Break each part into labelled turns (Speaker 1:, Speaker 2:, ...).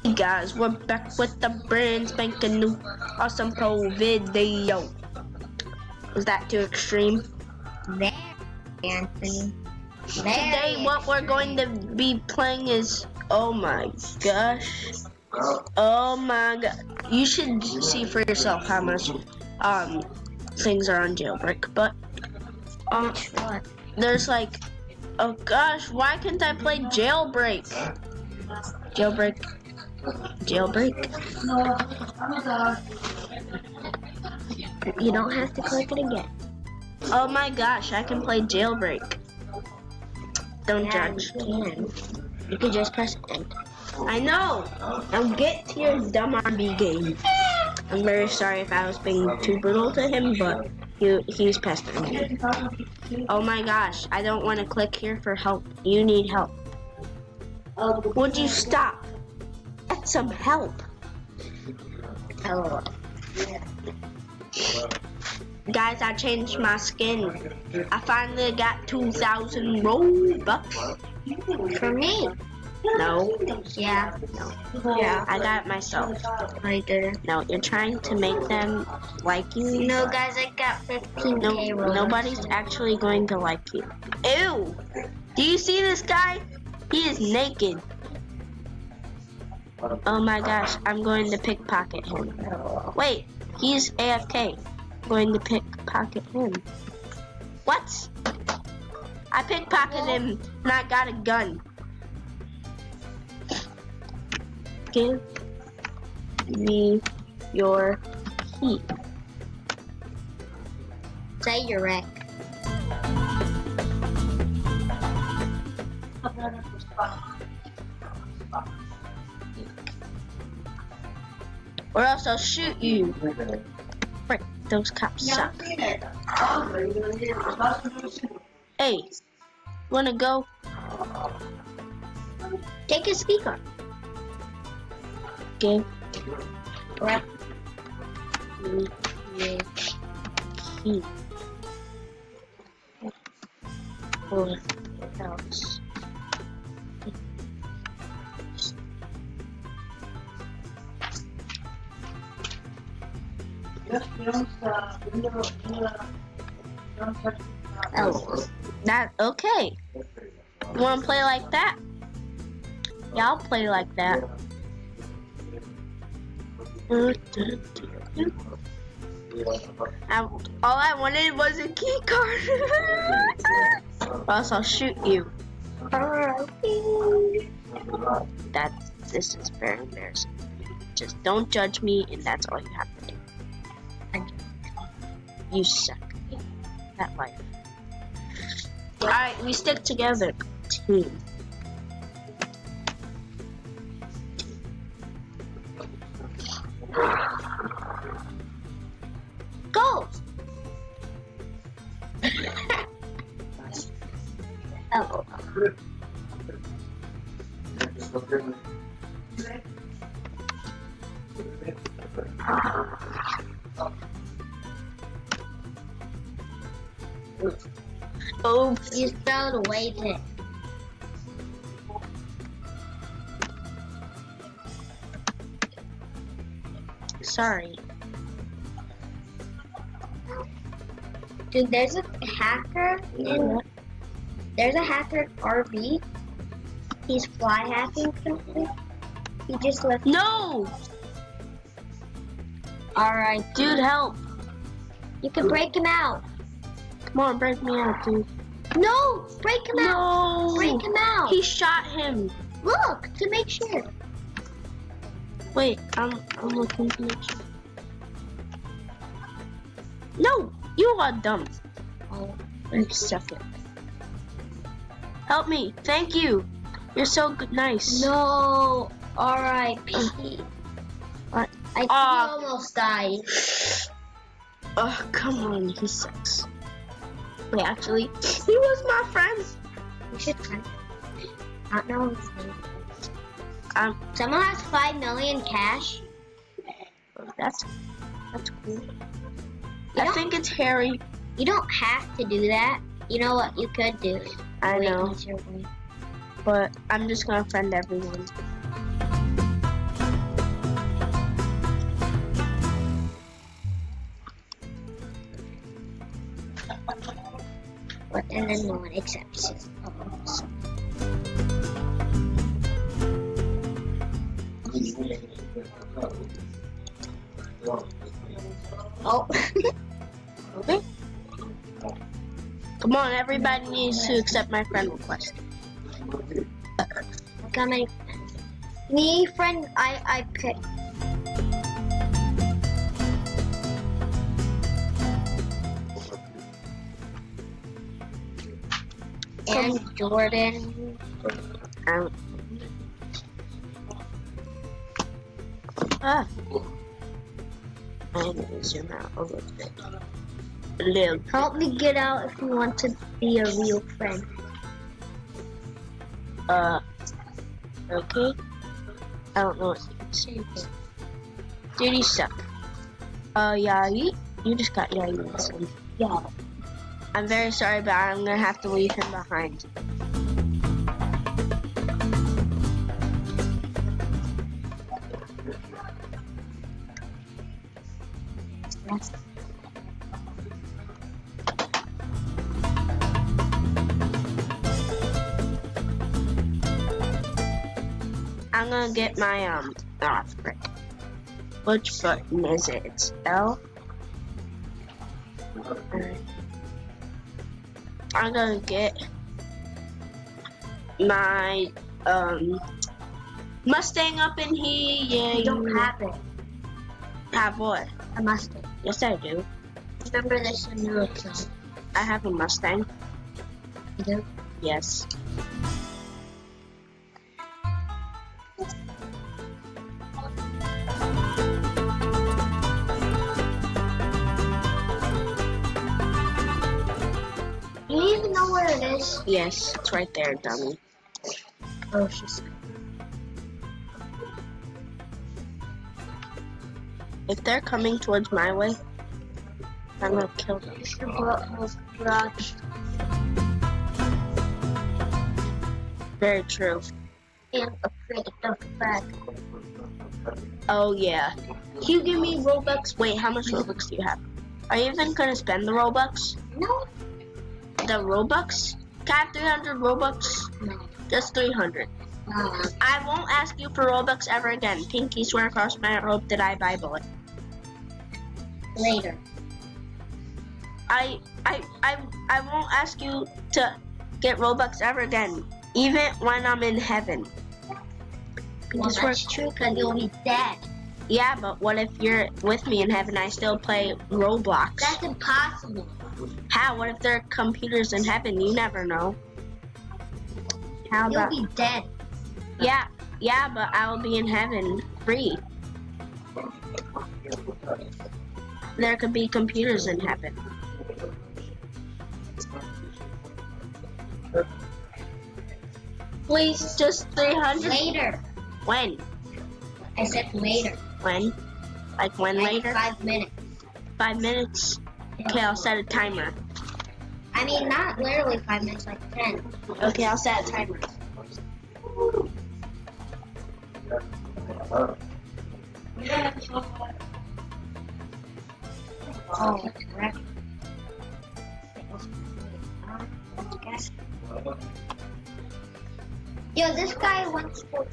Speaker 1: Hey guys, we're back with the brand spanking new awesome pro video. Was that too extreme?
Speaker 2: Very, Anthony.
Speaker 1: Today what we're going to be playing is, oh my gosh. Oh my god. You should see for yourself how much things are on jailbreak, but there's like, oh gosh, why can't I play jailbreak? Jailbreak.
Speaker 2: You don't have to click it again.
Speaker 1: Oh my gosh, I can play jailbreak. Don't judge.
Speaker 2: You can just press enter.
Speaker 1: I know. Now get to your dumb RB game. I'm very sorry if I was being too brutal to him, but he's pestering me. Oh my gosh, I don't want to click here for help. You need help. Would you stop? Get some help.
Speaker 2: Oh.
Speaker 1: Guys, I changed my skin. I finally got 2,000 Robux.
Speaker 2: For me?
Speaker 1: No.
Speaker 2: Yeah.
Speaker 1: No. Yeah. I got it myself.
Speaker 2: I didn't.
Speaker 1: No, you're trying to make them like you.
Speaker 2: No, guys, I got 15K Robux.
Speaker 1: Nobody's actually going to like you. Ew! Do you see this guy? He is naked. Oh my gosh, I'm going to pickpocket him. Wait, he's AFK. I'm going to pickpocket him. What? I pickpocketed him and I got a gun. Give me your key.
Speaker 2: Say your wreck.
Speaker 1: Or else I'll shoot you. Frick, those cops suck. Hey, wanna go?
Speaker 2: Take his speaker.
Speaker 1: Give
Speaker 2: Wreck.
Speaker 1: me your key. Or else.
Speaker 2: Oh.
Speaker 1: That okay. You wanna play like that? Yeah, I'll play like that. All I wanted was a key card. Or else I'll shoot you. This is very embarrassing. Just don't judge me, and that's all you have to do. You suck at life. Alright, we stick together. Team. Go!
Speaker 2: Oh.
Speaker 1: Oops.
Speaker 2: You spelled away it.
Speaker 1: Sorry.
Speaker 2: Dude, there's a hacker in RV. He's fly hacking something. He just left.
Speaker 1: No!
Speaker 2: Alright,
Speaker 1: Dude, help!
Speaker 2: you can break him out.
Speaker 1: Come on, break me out, dude.
Speaker 2: No! Break him out!
Speaker 1: No!
Speaker 2: Break him out!
Speaker 1: He shot him.
Speaker 2: Look, to make sure.
Speaker 1: Wait, I'm looking to make sure. No! You are dumb.
Speaker 2: Oh.
Speaker 1: You suck it. Help me. Thank you. You're so good, nice.
Speaker 2: No! R.I.P.
Speaker 1: What?
Speaker 2: I think he almost died.
Speaker 1: Oh, come on. He sucks. Wait, actually, he was my friend.
Speaker 2: We should find him. I don't know his name. Someone has 5 million cash.
Speaker 1: That's cool. I think it's Harry.
Speaker 2: You don't have to do that. You know what you could do?
Speaker 1: I know. But I'm just gonna friend everyone.
Speaker 2: and then no one accepts it. Oh.
Speaker 1: Okay. Come on, everybody needs to accept my friend request.
Speaker 2: Look how many friends. Me friend I picked. And Jordan.
Speaker 1: I need to zoom out a little bit. A little.
Speaker 2: Help me get out if you want to be a real friend.
Speaker 1: Okay. I don't know what to say. Dude, you suck. Yeah, you just got yayi.
Speaker 2: Yeah.
Speaker 1: I'm very sorry, but I'm gonna have to leave him behind. I'm gonna get my frick. Which button is it? It's L. I'm gonna get my Mustang up in here. Yeah,
Speaker 2: You don't have it.
Speaker 1: Have what?
Speaker 2: A Mustang.
Speaker 1: Yes, I do.
Speaker 2: Remember this in the song?
Speaker 1: I have a Mustang.
Speaker 2: You do?
Speaker 1: Yes.
Speaker 2: Do you even know where it is?
Speaker 1: Yes, it's right there, dummy.
Speaker 2: Oh, she's.
Speaker 1: If they're coming towards my way, I'm gonna kill them. Very true.
Speaker 2: And afraid to duck back.
Speaker 1: Oh yeah. Can you give me Robux? Wait, how much Robux do you have? Are you even gonna spend the Robux?
Speaker 2: No.
Speaker 1: The Robux? Can I have 300 Robux?
Speaker 2: No.
Speaker 1: Just 300.
Speaker 2: No.
Speaker 1: I won't ask you for Robux ever again. Pinky swear across my hope that I Bible it.
Speaker 2: Later.
Speaker 1: I won't ask you to get Robux ever again, even when I'm in heaven.
Speaker 2: Well, that's true, because you'll be dead.
Speaker 1: Yeah, but what if you're with me in heaven? I still play Roblox.
Speaker 2: That's impossible.
Speaker 1: How? What if there are computers in heaven? You never know. How about?
Speaker 2: You'll be dead.
Speaker 1: Yeah, but I will be in heaven free. There could be computers in heaven. Please, just 300.
Speaker 2: Later.
Speaker 1: When?
Speaker 2: I said later.
Speaker 1: When? Like when
Speaker 2: Like
Speaker 1: later?
Speaker 2: 5 minutes.
Speaker 1: 5 minutes? Okay, I'll set a timer.
Speaker 2: I mean, not literally 5 minutes, like 10.
Speaker 1: Okay, I'll set a timer.
Speaker 2: Oh, correct. Yo, this guy wants to.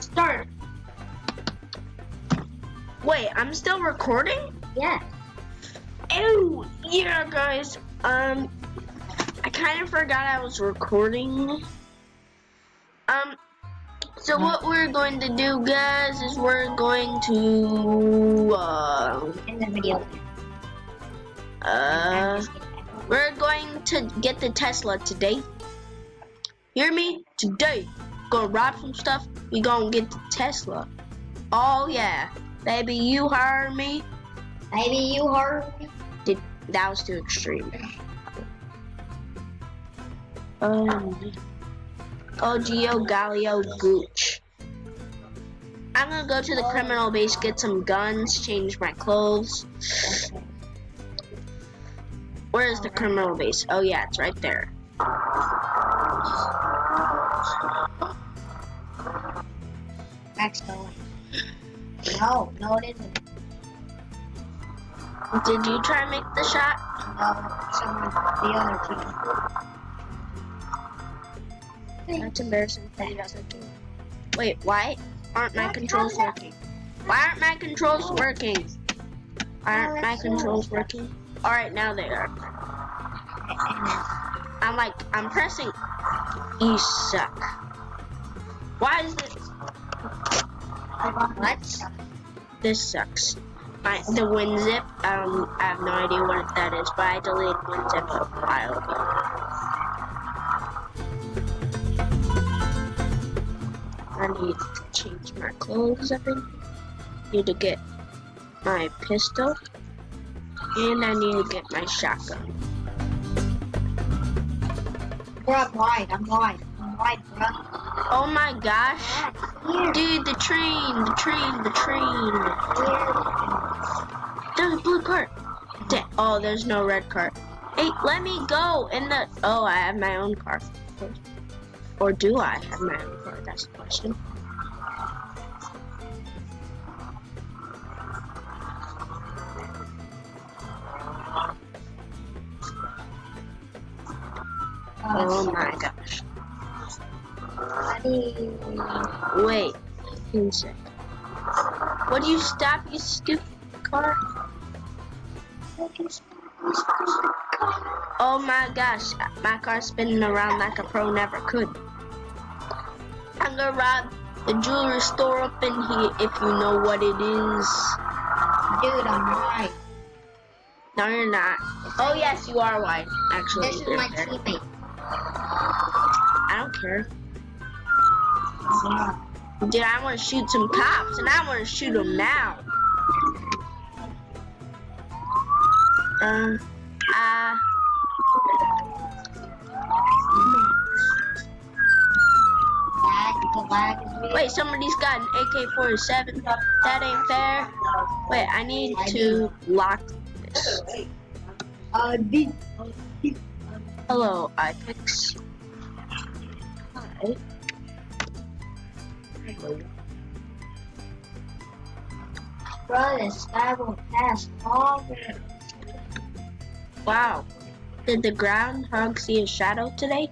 Speaker 1: Start. Wait, I'm still recording?
Speaker 2: Yeah.
Speaker 1: Oh, yeah, guys. I kind of forgot I was recording. So what we're going to do, guys, is we're going to,
Speaker 2: In the video.
Speaker 1: we're going to get the Tesla today. Hear me? Today. Gonna rob some stuff. We gonna get the Tesla. Oh yeah. Baby, you heard me?
Speaker 2: Maybe you heard me.
Speaker 1: That was too extreme. Geo Galio Gooch. I'm gonna go to the criminal base, get some guns, change my clothes. Where is the criminal base? Oh yeah, it's right there.
Speaker 2: back's going. No, it isn't.
Speaker 1: Did you try to make the shot?
Speaker 2: No, someone, the other team.
Speaker 1: That's embarrassing for the other team. Wait, why aren't my controls working? Why aren't my controls working? Why aren't my controls working? Alright, now they are. I'm pressing. You suck. Why is this?
Speaker 2: What?
Speaker 1: This sucks. The WinZip, I have no idea what that is, but I deleted WinZip a while ago. I need to change my clothes up in. Need to get my pistol, and I need to get my shotgun.
Speaker 2: Bro, I'm wide, bro.
Speaker 1: Oh my gosh. Dude, the train. There's a blue cart. Oh, there's no red cart. Hey, let me go in the... Oh, I have my own car. Or do I have my own car? That's the question. Oh my gosh. Wait. Insect. What do you stop, you stupid car? Oh my gosh. My car's spinning around like a pro never could. I'm gonna rob the jewelry store up in here if you know what it is.
Speaker 2: Dude, I'm right.
Speaker 1: No, you're not. Oh yes, you are white. Actually,
Speaker 2: this is my teammate.
Speaker 1: I don't care.
Speaker 2: Yeah.
Speaker 1: Dude, I want to shoot some cops, and I want to shoot them now. Wait, somebody's got an AK-47. That ain't fair. Wait, I need to lock this. Hello, iPix. Hi.
Speaker 2: Bro, this guy will pass all the...
Speaker 1: Wow. Did the groundhog see a shadow today?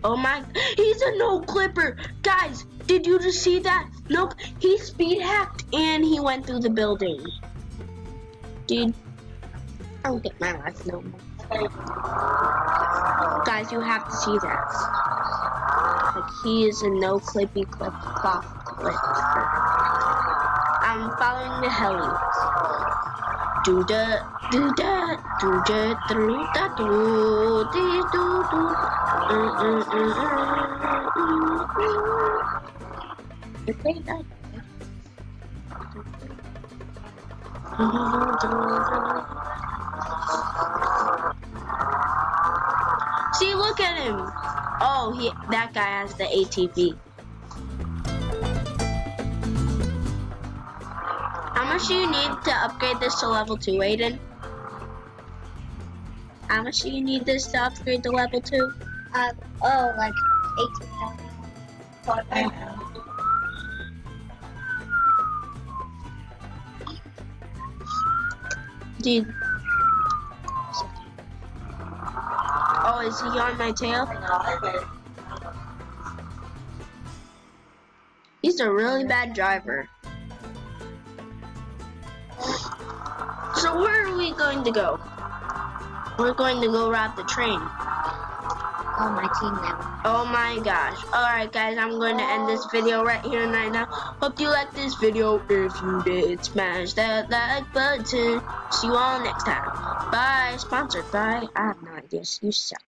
Speaker 1: Oh my, he's a no clipper. Guys, did you just see that? Nope, he speed hacked and he went through the building. Dude, I don't get my life no more. Guys, you have to see that. Like, he is a no clippy clip cloth clipper. I'm following the heli. Do da do da do da do da do do do do. Okay, done. See, look at him. Oh, that guy has the ATV. How much do you need to upgrade this to level 2, Aiden? How much do you need this to upgrade to level 2?
Speaker 2: Like 18,000.
Speaker 1: Dude. Oh, is he on my tail? He's a really bad driver. So where are we going to go? We're going to go rob the train.
Speaker 2: Oh, my team now.
Speaker 1: Oh my gosh. Alright guys, I'm going to end this video right here and right now. Hope you liked this video. If you did, smash that like button. See you all next time. Bye. Sponsored by, I have no idea. You suck.